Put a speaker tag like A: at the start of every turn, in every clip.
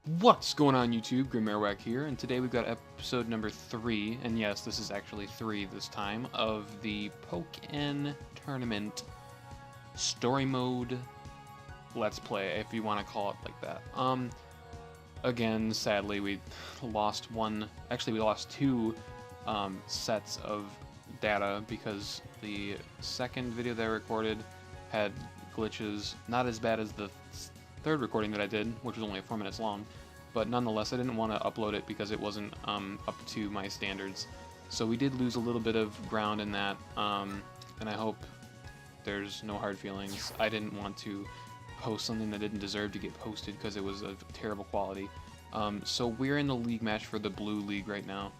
A: What's going on YouTube? GrimMarowak here, and today we've got episode number 3, and yes, this is actually 3 this time, of the Pokken Tournament Story Mode Let's Play, if you want to call it like that. Again, sadly, we lost we lost 2 sets of data because the second video that I recorded had glitches, not as bad as the third recording that I did, which was only 4 minutes long, but nonetheless I didn't want to upload it because it wasn't up to my standards. So we did lose a little bit of ground in that, and I hope there's no hard feelings. I didn't want to post something that didn't deserve to get posted because it was of terrible quality. So we're in the league match for the blue league right now,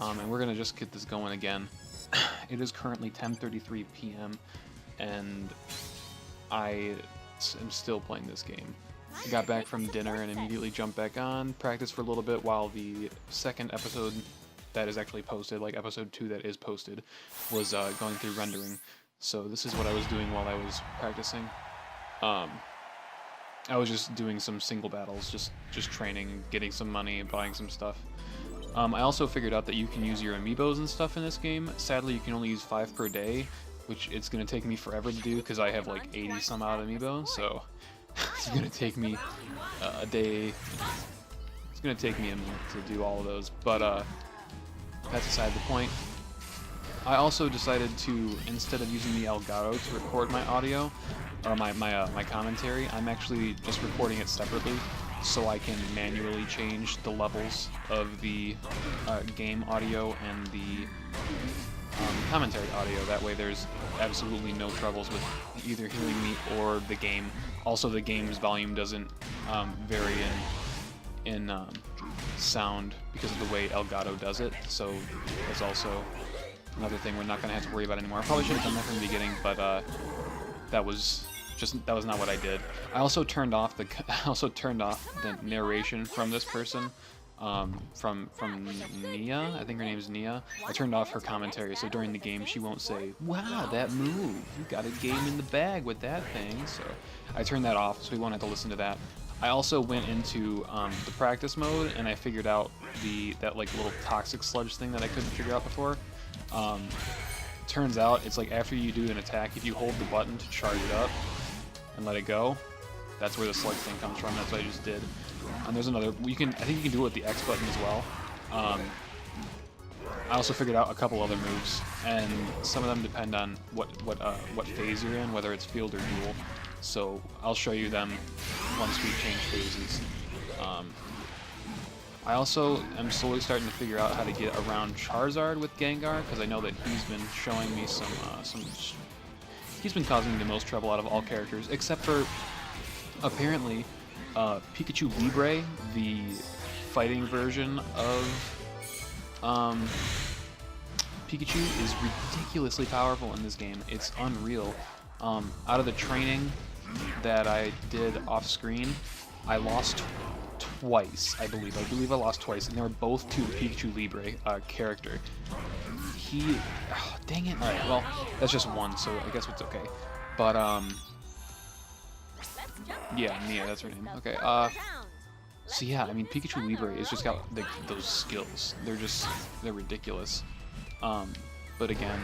A: and we're gonna just get this going again. It is currently 10:33 p.m. and I am still playing this game. I got back from dinner and immediately jumped back on, practiced for a little bit while the second episode that is actually posted, like episode 2 that is posted, was going through rendering. So this is what I was doing while I was practicing. I was just doing some single battles, just training, getting some money, buying some stuff. I also figured out that you can use your amiibos and stuff in this game. Sadly, you can only use 5 per day, which it's going to take me forever to do because I have like 80 some odd amiibo, so it's going to take me a day. It's going to take me a minute to do all of those, but that's aside the point. I also decided to, instead of using the Elgato to record my audio, or my commentary, I'm actually just recording it separately so I can manually change the levels of the game audio and the commentary audio. That way there's absolutely no troubles with either hearing me or the game. Also, the game's volume doesn't vary in sound because of the way Elgato does it, so that's also another thing we're not going to have to worry about anymore. I probably should have done that from the beginning, but that was not what I did. I also turned off the narration from this person. From Nia, I think her name is Nia. I turned off her commentary, so during the game she won't say, "Wow, that move! You got a game in the bag with that thing." So I turned that off, so we won't have to listen to that. I also went into the practice mode, and I figured out that like little toxic sludge thing that I couldn't figure out before. Turns out it's like after you do an attack, if you hold the button to charge it up and let it go, that's where the sludge thing comes from. That's what I just did. And there's another. I think you can do it with the X button as well. I also figured out a couple other moves, and some of them depend on what phase you're in, whether it's field or duel. So I'll show you them once we change phases. I also am slowly starting to figure out how to get around Charizard with Gengar, because I know that he's been showing me he's been causing me the most trouble out of all characters, except for apparently Pikachu Libre, the fighting version of Pikachu, is ridiculously powerful in this game. It's unreal. Out of the training that I did off screen, I lost twice, I believe. I believe I lost twice, and they were both to the Pikachu Libre character. Dang it. Alright, well, that's just one, so I guess it's okay. But, yeah, Nia, that's her name. Okay, so yeah, I mean, Pikachu Libre has just got those skills. They're ridiculous. But again,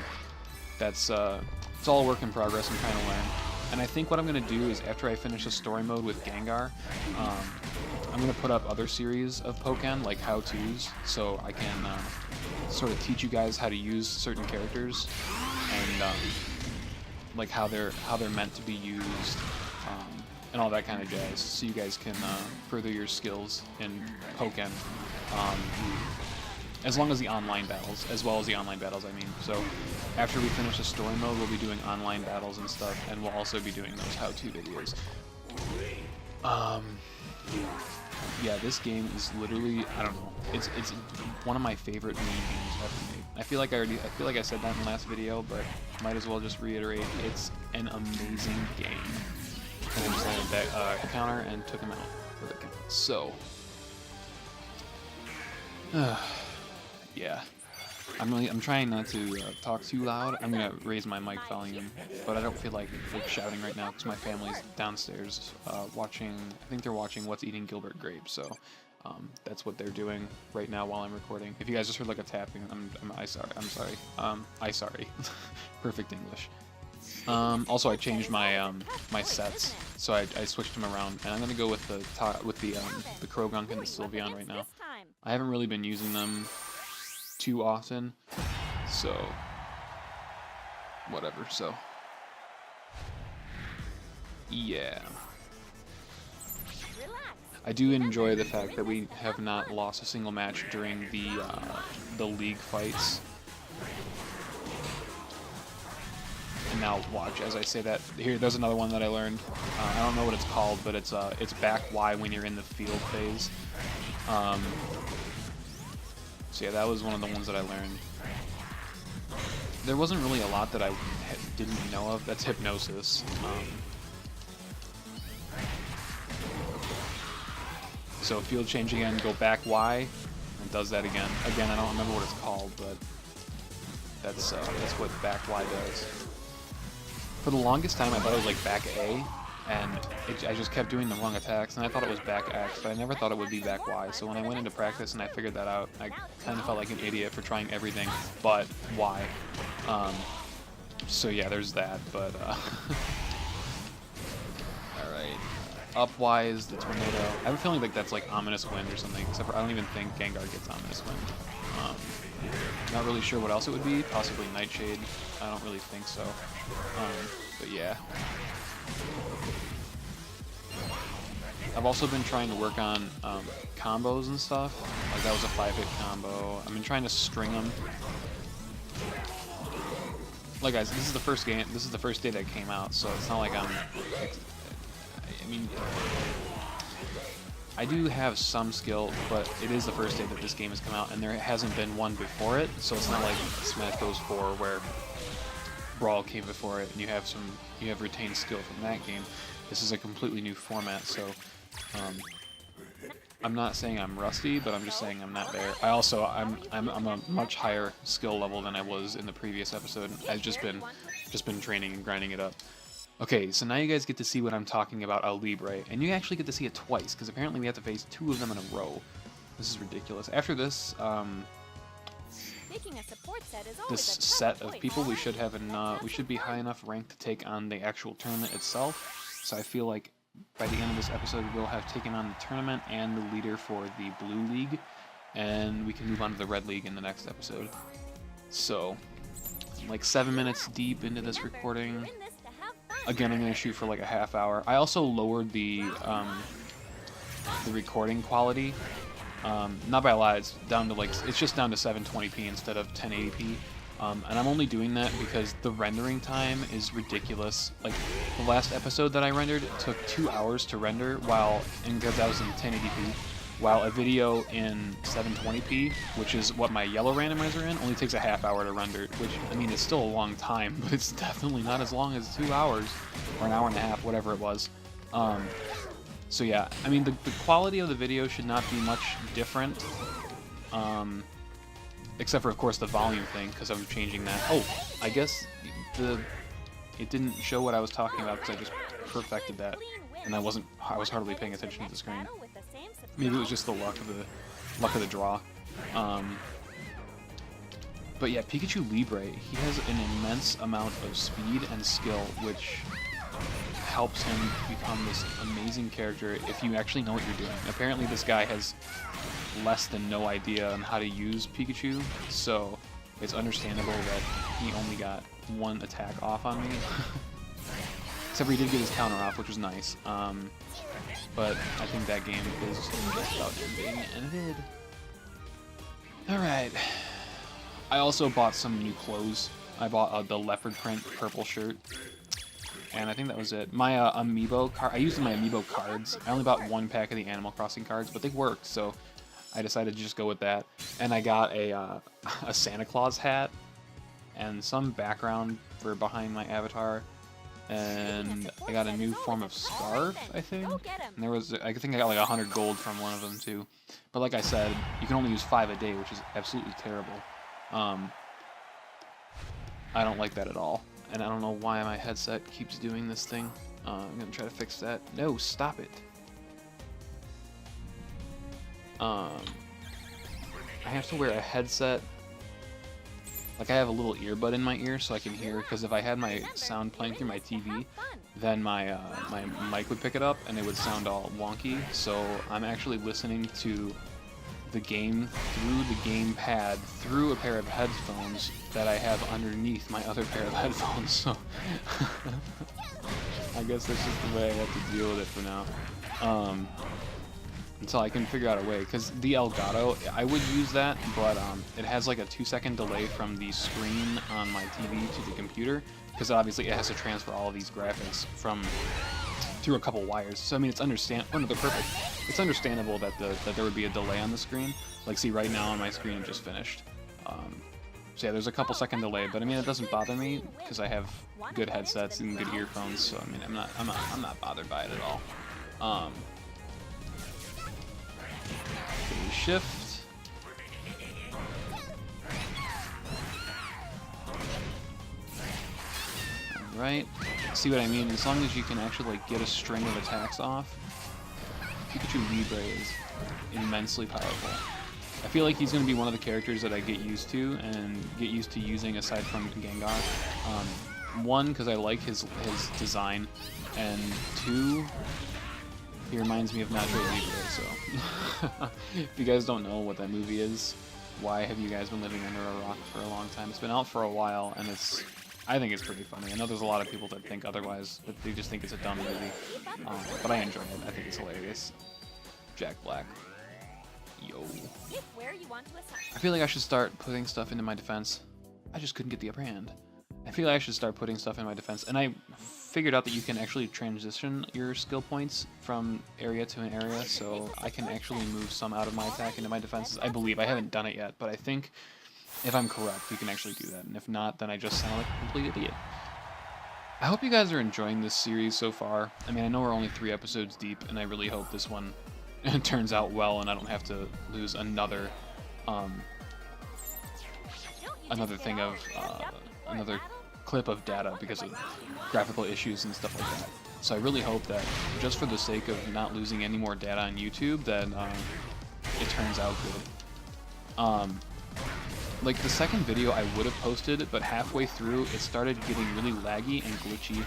A: it's all a work in progress. I'm trying to learn. And I think what I'm going to do is, after I finish the story mode with Gengar, I'm going to put up other series of Pokken, like how-tos, so I can sort of teach you guys how to use certain characters, and like how they're meant to be used, and all that kind of jazz, so you guys can further your skills in Pokken, as well as the online battles, I mean. So after we finish the story mode, we'll be doing online battles and stuff, and we'll also be doing those how-to videos. Yeah, this game is literally, I don't know, it's one of my favorite mini games ever made. I feel like I said that in the last video, but might as well just reiterate, it's an amazing game. And I just landed that counter and took him out for the count. So, yeah. I'm trying not to talk too loud. I'm gonna raise my mic volume, but I don't feel like shouting right now because my family's downstairs watching. I think they're watching What's Eating Gilbert Grape, so that's what they're doing right now while I'm recording. If you guys just heard like a tapping, I'm sorry. Perfect English. Also, I changed my my sets, so I switched them around, and I'm gonna go with the Krogunk and the Sylveon right now. I haven't really been using them too often, so whatever. So yeah, I do enjoy the fact that we have not lost a single match during the league fights. And now watch as I say that. Here, there's another one that I learned. I don't know what it's called, but it's back Y when you're in the field phase. So yeah, that was one of the ones that I learned. There wasn't really a lot that I didn't know of. That's Hypnosis. So field change again, go back Y, and does that again. Again, I don't remember what it's called, but that's what back Y does. For the longest time, I thought it was like back A, and I just kept doing the wrong attacks, and I thought it was back X, but I never thought it would be back Y. So when I went into practice and I figured that out, I kind of felt like an idiot for trying everything but Y. So yeah, there's that, but alright. Up Y is the Tornado. I have a feeling like that's like Ominous Wind or something, except for I don't even think Gengar gets Ominous Wind. Not really sure what else it would be, possibly Nightshade. I don't really think so. But yeah. I've also been trying to work on combos and stuff. Like that was a 5-hit combo. I've been trying to string them. Like guys, this is the first game. This is the first day that came out, so it's not like I mean, I do have some skill, but it is the first day that this game has come out, and there hasn't been one before it, so it's not like Smash Bros. 4 where Brawl came before it, and you have retained skill from that game. This is a completely new format, so I'm not saying I'm rusty, but I'm just saying I'm not there. I'm a much higher skill level than I was in the previous episode. I've just been training and grinding it up. Okay, so now you guys get to see what I'm talking about, El Libre, and you actually get to see it twice, because apparently we have to face 2 of them in a row. This is ridiculous. After this, this set of people, we should have we should be high enough rank to take on the actual tournament itself. So I feel like by the end of this episode, we'll have taken on the tournament and the leader for the Blue League, and we can move on to the Red League in the next episode. So, I'm like 7 minutes deep into this recording. Again, I'm going to shoot for like a half hour. I also lowered the recording quality. Not by a lot, it's just down to 720p instead of 1080p. And I'm only doing that because the rendering time is ridiculous. Like, the last episode that I rendered took 2 hours to render, because that was in 1080p, while a video in 720p, which is what my yellow randomizer in, only takes a half hour to render, which, I mean, it's still a long time, but it's definitely not as long as 2 hours, or an hour and a half, whatever it was. So yeah, I mean, the quality of the video should not be much different, except for, of course, the volume thing, because I'm changing that. Oh, I guess it didn't show what I was talking about because I just perfected that, and I was hardly paying attention to the screen. Maybe it was just the luck of the draw. But yeah, Pikachu Libre, he has an immense amount of speed and skill, which helps him become this amazing character if you actually know what you're doing. Apparently this guy has less than no idea on how to use Pikachu, so it's understandable that he only got 1 attack off on me. Except for he did get his counter off, which was nice. But I think that game is just about ending, and it did. Alright. I also bought some new clothes. I bought the leopard print purple shirt. And I think that was it. My amiibo card, I used my amiibo cards. I only bought 1 pack of the Animal Crossing cards, but they worked, so I decided to just go with that. And I got a Santa Claus hat and some background for behind my avatar. And I got a new form of scarf, I think. And I think I got like 100 gold from one of them too. But like I said, you can only use 5 a day, which is absolutely terrible. I don't like that at all, and I don't know why my headset keeps doing this thing. I'm gonna try to fix that. No, stop it. I have to wear a headset. Like, I have a little earbud in my ear so I can hear, because if I had my sound playing through my TV, then my mic would pick it up and it would sound all wonky. So I'm actually listening to the game through the gamepad through a pair of headphones that I have underneath my other pair of headphones. So I guess that's just the way I have to deal with it for now. Until I can figure out a way, because the Elgato, I would use that, but it has like a 2-second delay from the screen on my TV to the computer, because obviously it has to transfer all of these graphics through a couple wires. So I mean, it's perfect. It's understandable that there would be a delay on the screen. Like, see, right now on my screen it just finished. So yeah, there's a couple second delay, but I mean, it doesn't bother me because I have good headsets and good earphones. So I mean, I'm not bothered by it at all. Shift. Alright. See what I mean? As long as you can actually like get a string of attacks off, Pikachu Libre is immensely powerful. I feel like he's going to be one of the characters that I get used to using aside from Gengar. One, because I like his design, and two, he reminds me of Nacho Libre, so if you guys don't know what that movie is, why have you guys been living under a rock for a long time? It's been out for a while, and I think it's pretty funny. I know there's a lot of people that think otherwise, that they just think it's a dumb movie, but I enjoy it. I think it's hilarious. Jack Black. Yo. I feel like I should start putting stuff into my defense. I just couldn't get the upper hand. I feel like I should start putting stuff in my defense, and I figured out that you can actually transition your skill points from area to an area, so I can actually move some out of my attack into my defenses. I believe. I haven't done it yet, but I think if I'm correct, you can actually do that, and if not, then I just sound like a complete idiot. I hope you guys are enjoying this series so far. I mean, I know we're only 3 episodes deep, and I really hope this one turns out well and I don't have to lose another another clip of data because of graphical issues and stuff like that. So I really hope that, just for the sake of not losing any more data on YouTube, that it turns out good. Like, the second video I would have posted, but halfway through it started getting really laggy and glitchy,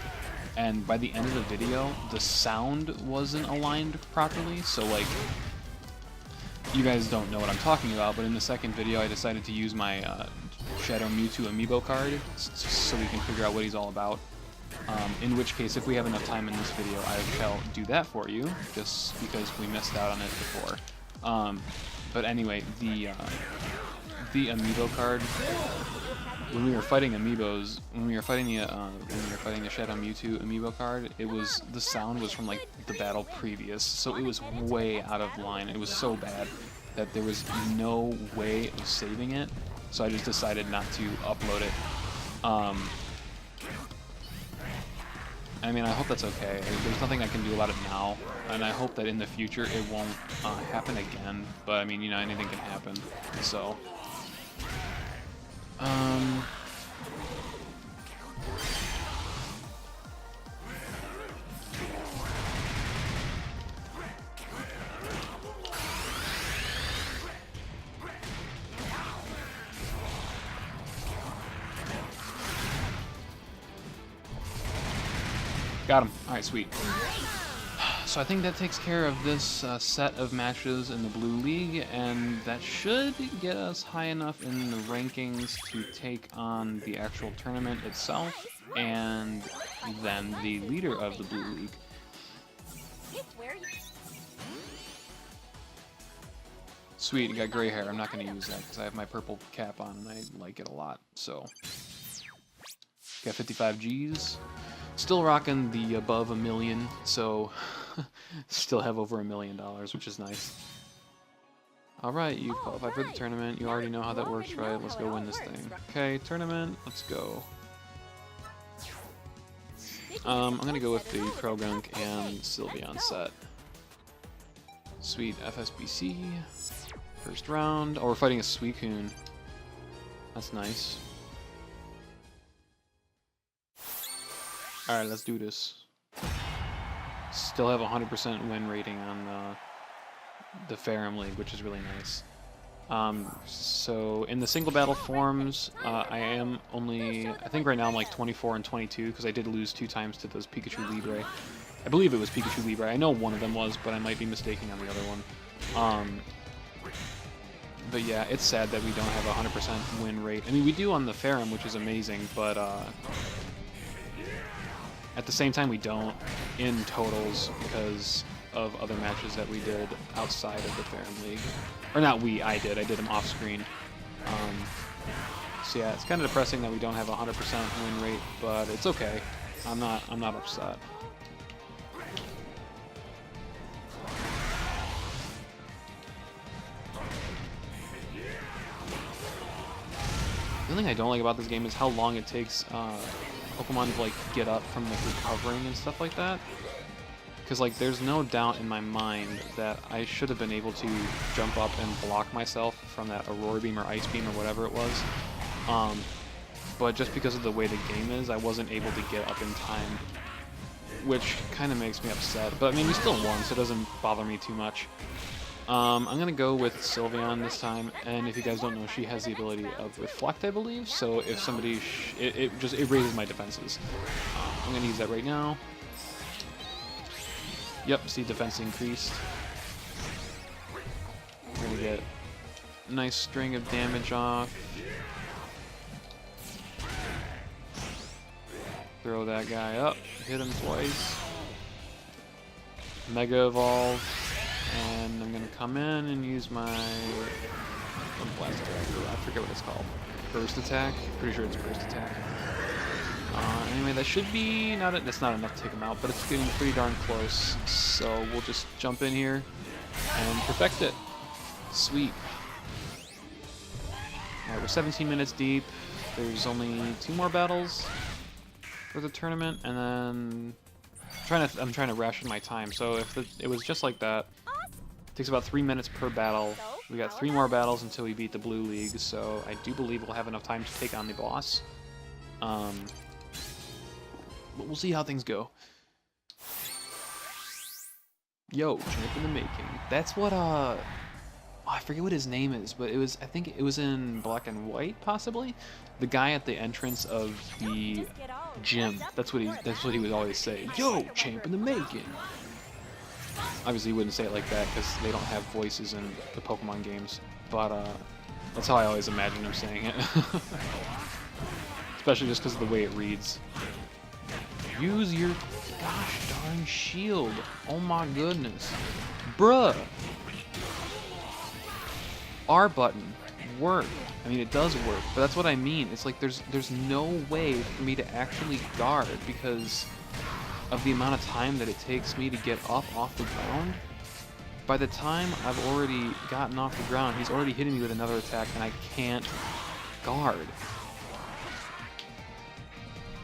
A: and by the end of the video the sound wasn't aligned properly, so like, you guys don't know what I'm talking about, but in the second video I decided to use my Shadow Mewtwo amiibo card so we can figure out what he's all about. In which case, if we have enough time in this video, I shall do that for you, just because we missed out on it before. But anyway, the amiibo card, when we were fighting amiibos, when we were fighting the Shadow Mewtwo amiibo card, the sound was from like the battle previous, so it was way out of line. It was so bad that there was no way of saving it, so I just decided not to upload it. I mean, I hope that's okay. There's nothing I can do about it now, and I hope that in the future it won't happen again, but I mean, you know, anything can happen, so... Got him. Alright, sweet. So I think that takes care of this set of matches in the Blue League, and that should get us high enough in the rankings to take on the actual tournament itself, and then the leader of the Blue League. Sweet, you got gray hair. I'm not going to use that because I have my purple cap on and I like it a lot, so... Got 55 Gs. Still rocking the above $1 million, so still have over $1 million, which is nice. Alright, you qualified for the tournament. You already know how that works, right? Let's go win this thing. Okay, tournament, let's go. I'm gonna go with the Krogunk and Sylveon set. Sweet, FSBC. First round. Oh, we're fighting a Suicune. That's nice. Alright, let's do this. Still have 100% win rating on the Ferrum League, which is really nice. So in the single battle forms, I am only, I think right now I'm like 24 and 22, because I did lose 2 times to those Pikachu Libre. I believe it was Pikachu Libre. I know one of them was, but I might be mistaken on the other one. But yeah, it's sad that we don't have a 100% win rate. I mean, we do on the Ferrum, which is amazing, but at the same time we don't in totals because of other matches that we did outside of the Ferrum League. Or not we, I did them off screen. So yeah, it's kind of depressing that we don't have a 100% win rate, but it's okay. I'm not upset. The only thing I don't like about this game is how long it takes Pokemon to like get up from like recovering and stuff like that. Because like there's no doubt in my mind that I should have been able to jump up and block myself from that Aurora Beam or Ice Beam or whatever it was. But just because of the way the game is, I wasn't able to get up in time, which kind of makes me upset. But I mean, we still won, so it doesn't bother me too much. I'm gonna go with Sylveon this time, and if you guys don't know, she has the ability of Reflect, I believe. So if somebody, it raises my defenses. I'm gonna use that right now. Yep, see, defense increased. We're gonna get a nice string of damage off. Throw that guy up, hit him twice. Mega Evolve. And I'm gonna come in and use my blast attack. I forget what it's called. Burst attack. Pretty sure it's burst attack. Anyway, that should be that's not enough to take him out, but it's getting pretty darn close. So we'll just jump in here and perfect it. Sweet. Alright, we're 17 minutes deep. There's only 2 more battles for the tournament, and then I'm trying to ration my time. So if it was just like that. Takes about 3 minutes per battle. We got 3 more battles until we beat the Blue League, so I do believe we'll have enough time to take on the boss. But we'll see how things go. Yo, champ in the making. That's what I forget what his name is, but I think it was in Black and White, possibly. The guy at the entrance of the gym. That's what he would always say. Yo, champ in the making. Obviously, he wouldn't say it like that because they don't have voices in the Pokemon games, but that's how I always imagine him saying it. Especially just because of the way it reads. Use your gosh darn shield. Oh my goodness. Bruh. R button. Work. I mean, it does work, but that's what I mean. It's like there's no way for me to actually guard because of the amount of time that it takes me to get up off the ground. By the time I've already gotten off the ground, he's already hitting me with another attack and I can't guard.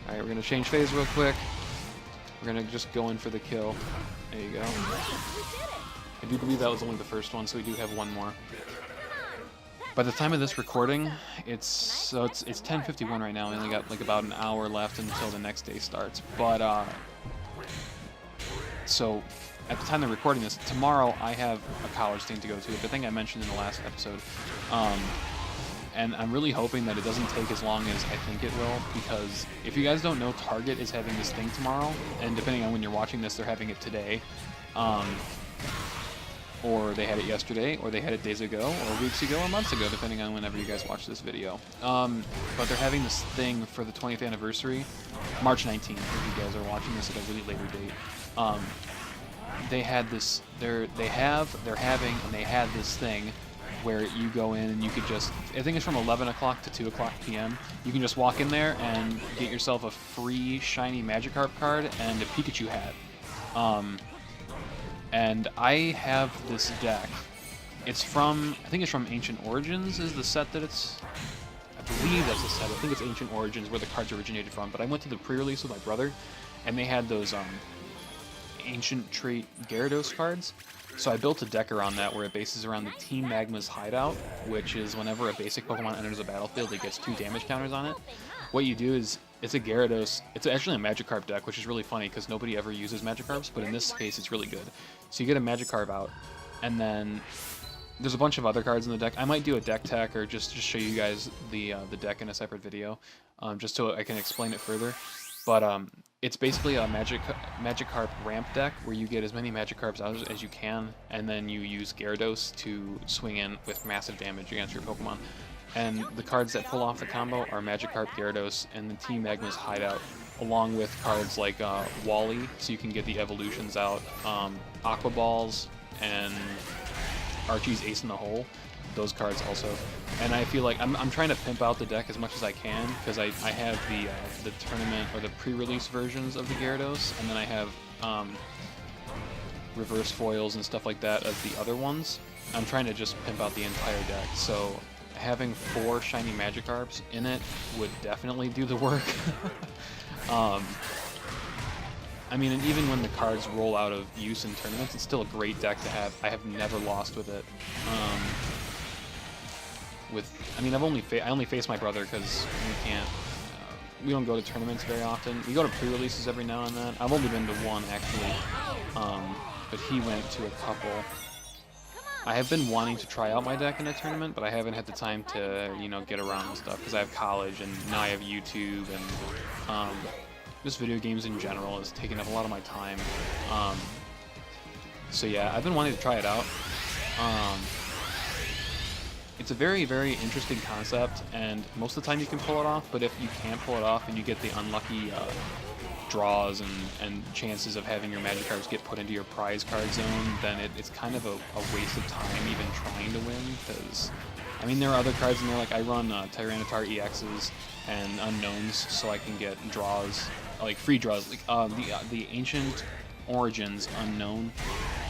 A: Alright, we're gonna change phase real quick. We're gonna just go in for the kill. There you go. I do believe that was only the first one, so we do have 1 more. By the time of this recording, it's 10:51 right now. We only got like about an hour left until the next day starts. But so at the time of recording this, tomorrow I have a college thing to go to, which I think I mentioned in the last episode. And I'm really hoping that it doesn't take as long as I think it will, because if you guys don't know, Target is having this thing tomorrow, and depending on when you're watching this, they're having it today. Or they had it yesterday, or they had it days ago, or weeks ago, or months ago, depending on whenever you guys watch this video. But they're having this thing for the 20th anniversary, March 19th, if you guys are watching this at a really later date. They had this, they had this thing where you go in and you could just, I think it's from 11 o'clock to 2 o'clock p.m. You can just walk in there and get yourself a free shiny Magikarp card and a Pikachu hat. And I have this deck. It's from, I think it's from Ancient Origins is the set that it's, I believe that's the set. I think it's Ancient Origins where the cards originated from. But I went to the pre-release with my brother, and they had those Ancient Trait Gyarados cards. So I built a deck around that where it bases around the Team Magma's hideout, which is whenever a basic Pokemon enters a battlefield, it gets 2 damage counters on it. What you do is, it's a Gyarados, it's actually a Magikarp deck, which is really funny because nobody ever uses Magikarps, but in this case it's really good. So you get a Magikarp out, and then there's a bunch of other cards in the deck. I might do a deck tech or just show you guys the deck in a separate video, just so I can explain it further. But it's basically a Magikarp ramp deck where you get as many Magikarps out as you can, and then you use Gyarados to swing in with massive damage against your Pokemon. And the cards that pull off the combo are Magikarp, Gyarados, and the Team Magma's hideout, along with cards like Wally, so you can get the evolutions out, Aqua Balls, and Archie's Ace in the Hole. Those cards also. And I feel like I'm trying to pimp out the deck as much as I can, because I have the tournament or the pre-release versions of the Gyarados, and then I have reverse foils and stuff like that of the other ones. I'm trying to just pimp out the entire deck, so having 4 shiny Magikarps in it would definitely do the work. I mean, and even when the cards roll out of use in tournaments, it's still a great deck to have. I have never lost with it. I mean, I only face my brother because we don't go to tournaments very often. We go to pre-releases every now and then. I've only been to one actually, but he went to a couple. I have been wanting to try out my deck in a tournament, but I haven't had the time to, you know, get around and stuff because I have college and now I have YouTube and just video games in general is taking up a lot of my time. So yeah, I've been wanting to try it out. It's a very, very interesting concept, and most of the time you can pull it off, but if you can't pull it off and you get the unlucky draws and chances of having your Magikarps get put into your prize card zone, then it's kind of a waste of time even trying to win, because, I mean, there are other cards in there, like I run Tyranitar EXs and Unknowns, so I can get draws, like free draws. Like the Ancient Origins Unknown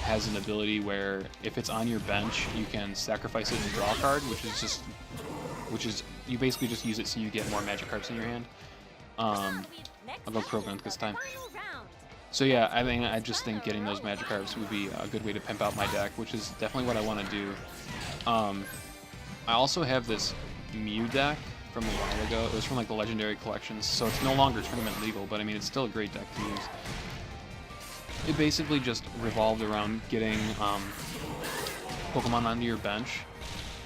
A: has an ability where if it's on your bench, you can sacrifice it and draw a card, which is you basically just use it so you get more Magikarps in your hand. I'll go Croagunk this time. So yeah, I just think getting those Magikarps would be a good way to pimp out my deck, which is definitely what I want to do. I also have this Mew deck from a while ago. It was from like the Legendary Collections, so it's no longer tournament legal, but I mean it's still a great deck to use. It basically just revolved around getting Pokemon onto your bench,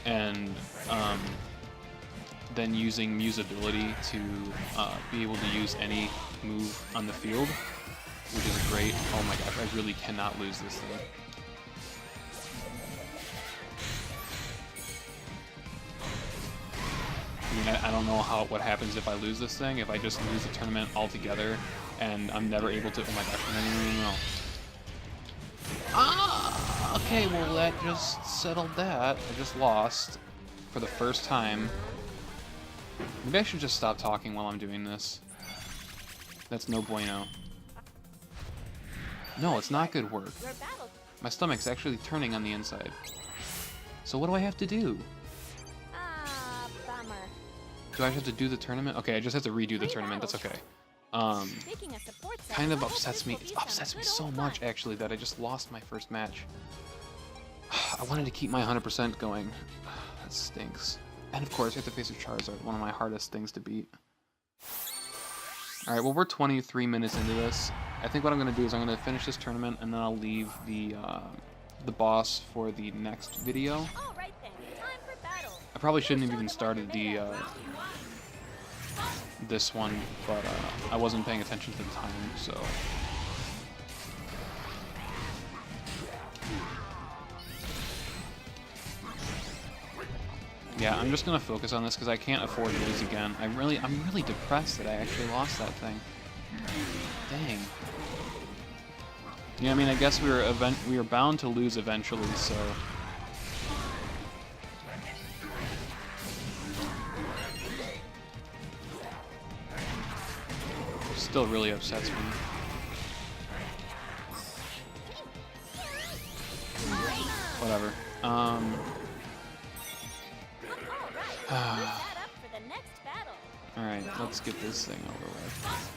A: and then using Mew's ability to be able to use any move on the field, which is great. Oh my gosh, I really cannot lose this thing. I mean, I don't know what happens if I lose this thing, if I just lose the tournament altogether, and I'm never able to... Oh my gosh, no. Ah! Okay, well that just settled that. I just lost for the first time. Maybe I should just stop talking while I'm doing this. That's no bueno. No, it's not good work. My stomach's actually turning on the inside. So what do I have to do?
B: Bummer.
A: Do I have to do the tournament? Okay, I just have to redo the tournament. That's okay. Kind of upsets me. It upsets me so much, actually, that I just lost my first match. I wanted to keep my 100% going. That stinks. And of course, you have to face a Charizard, one of my hardest things to beat. Alright, well, we're 23 minutes into this. I think what I'm going to do is I'm going to finish this tournament, and then I'll leave the boss for the next video. I probably shouldn't have even started this one, but I wasn't paying attention to the time, so... Yeah, I'm just gonna focus on this because I can't afford to lose again. I'm really depressed that I actually lost that thing. Dang. Yeah, I mean, I guess we were bound to lose eventually, so... Still really upsets me. Whatever. Alright, let's get this thing over with.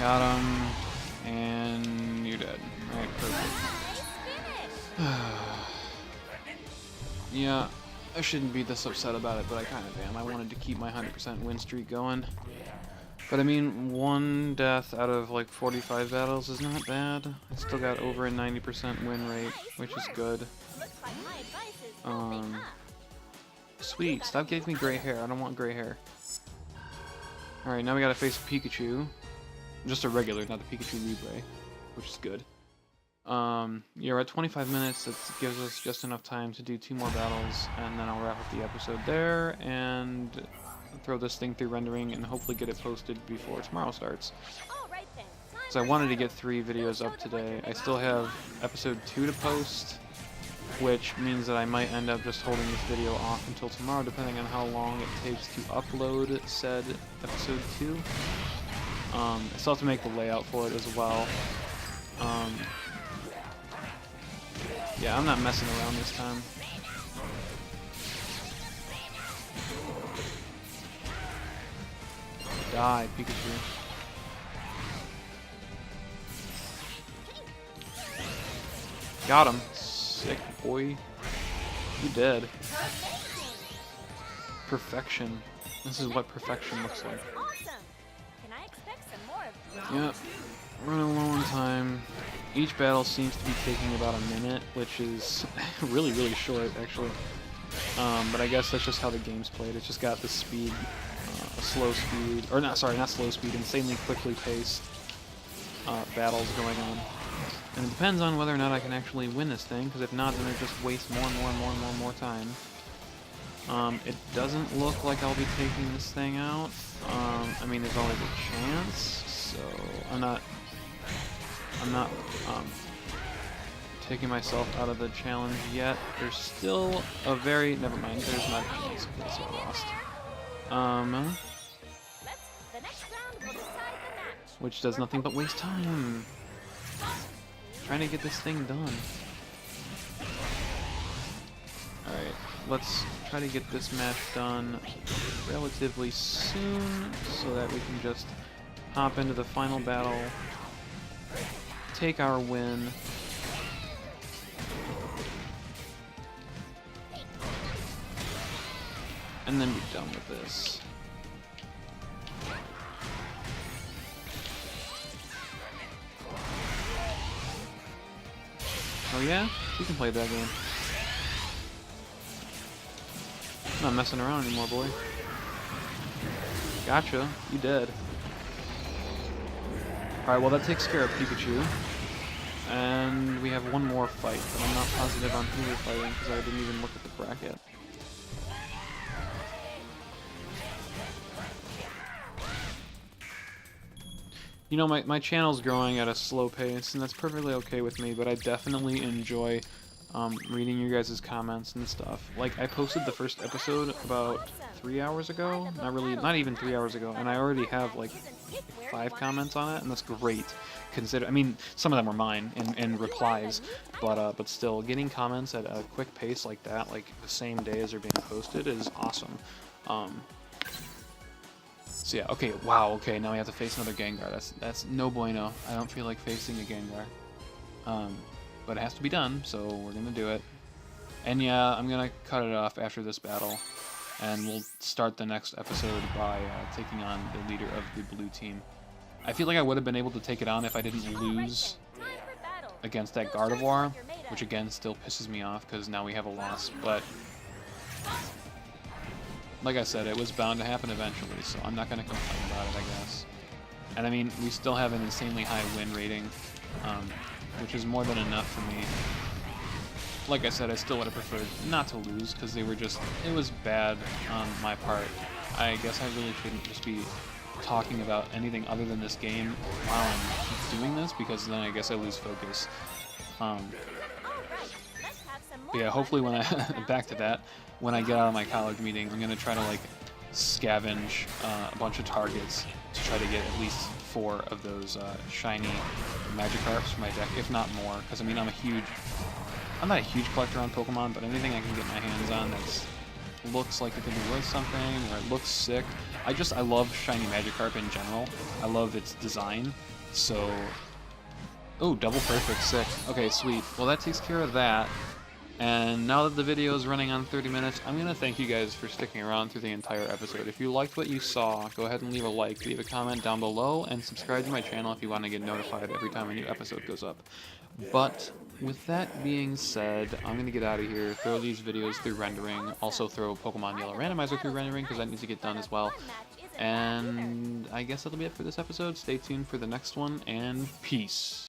A: Got him. And you're dead. Alright, perfect. Yeah, I shouldn't be this upset about it, but I kind of am. I wanted to keep my 100% win streak going. But I mean, 1 death out of like 45 battles is not bad. I still got over a 90% win rate, which is good. Sweet, stop giving me gray hair. I don't want gray hair. Alright, now we gotta face Pikachu. Just a regular, not the Pikachu Libre, which is good. Yeah, we're at 25 minutes. That gives us just enough time to do 2 more battles, and then I'll wrap up the episode there, and throw this thing through rendering, and hopefully get it posted before tomorrow starts. So I wanted to get 3 videos up today. I still have episode 2 to post, which means that I might end up just holding this video off until tomorrow, depending on how long it takes to upload said episode 2. I still have to make the layout for it as well. Yeah, I'm not messing around this time. Die, Pikachu. Got him. Sick, boy. You dead. Perfection. This is what perfection looks like. Yep. Running low on time. Each battle seems to be taking about a minute, which is really, really short, actually. But I guess that's just how the game's played. It's just got the speed, slow speed, or not, sorry, not slow speed, insanely quickly paced battles going on. And it depends on whether or not I can actually win this thing, because if not, then it just wastes more time. It doesn't look like I'll be taking this thing out. I mean, there's always a chance, so I'm not taking myself out of the challenge yet. There's still a very... Never mind, there's not a chance. Okay, so I lost. Which does nothing but waste time. Trying to get this thing done. Alright, let's try to get this match done relatively soon so that we can just hop into the final battle, take our win, and then be done with this. Oh yeah? You can play that game. I'm not messing around anymore, boy. Gotcha. You dead. Alright, well that takes care of Pikachu. And we have one more fight, but I'm not positive on who we're fighting because I didn't even look at the bracket. You know, my channel's growing at a slow pace, and that's perfectly okay with me, but I definitely enjoy reading your guys' comments and stuff. Like, I posted the first episode about 3 hours ago, not even 3 hours ago, and I already have like 5 comments on it, and that's great. I mean, some of them were mine and replies, but still, getting comments at a quick pace like that, like the same day as they're being posted, is awesome. So yeah, okay, wow, okay, now we have to face another Gengar. That's no bueno. I don't feel like facing a Gengar. But it has to be done, so we're gonna do it. And yeah, I'm gonna cut it off after this battle, and we'll start the next episode by taking on the leader of the blue team. I feel like I would have been able to take it on if I didn't lose against that Gardevoir, which again still pisses me off because now we have a loss, but like I said, it was bound to happen eventually, so I'm not going to complain about it, I guess. And I mean, we still have an insanely high win rating, which is more than enough for me. Like I said, I still would have preferred not to lose, because it was bad on my part. I guess I really shouldn't just be talking about anything other than this game while I'm doing this, because then I guess I lose focus. But yeah, hopefully when back to that, when I get out of my college meeting, I'm going to try to like scavenge a bunch of targets to try to get at least 4 of those shiny Magikarps for my deck, if not more, because I mean I'm not a huge collector on Pokemon, but anything I can get my hands on that's looks like it could be worth something, or it looks sick. I love shiny Magikarp in general. I love its design. So, oh, double perfect, sick. Okay, sweet. Well, that takes care of that. And now that the video is running on 30 minutes, I'm going to thank you guys for sticking around through the entire episode. If you liked what you saw, go ahead and leave a like, leave a comment down below, and subscribe to my channel if you want to get notified every time a new episode goes up. But with that being said, I'm going to get out of here, throw these videos through rendering, also throw Pokemon Yellow Randomizer through rendering, because that needs to get done as well. And I guess that'll be it for this episode. Stay tuned for the next one, and peace.